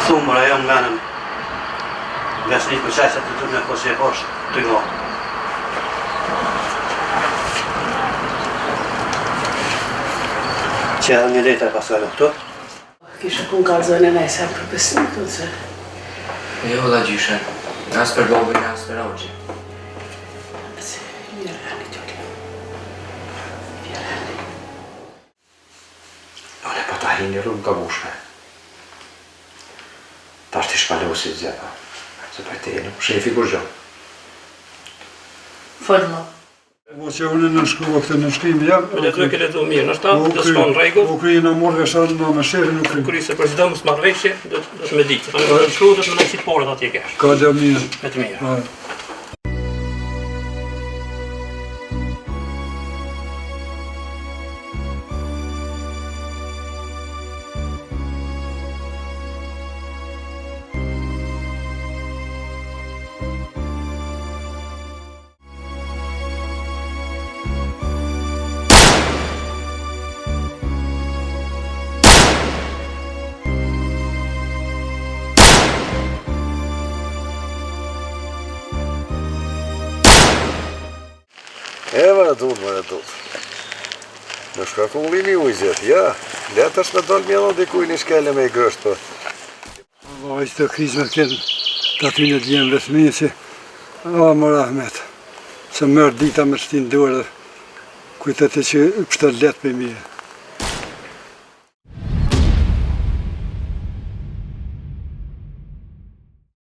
Thumë, ajo më ganën mes një përqajset të të me kosi e poshtë të ngo. Që një letër pasarë këtu? Kisha kun kalzojnë e nejse për besim të të. Jo, la gjyshe. As për bobën, as për auqë. Vjerani, Gjolli. Vjerani. None, po ta hini rrugë ka bushme. Ta është i shpalosi të zjepa. Se për te nuk shefi kur gjo. Folmo. Po që unë në shkruva këtë në shkrimi jam... Me letu e ke letu mirë, në shtatë, dhe s'ka në rregull. Po kry në morve shanë në me sheri nuk kry. Kryse për çdo mos marrëveshje, do të me ditë. Në shkru do të më nëjësit porët atje kesh. Ka dhe mirë. Me të mirë. Vërëtut. Në shka ku lini ujzjet, ja. Letë është me dollë mjellon dikuj një shkele me i grësht, po. Allah, ishte krizme të këtë të aty në djemë vesmi, që më rahmet. Se mërë dita me shtinë duar dhe kujtët e që pështër letë për mje.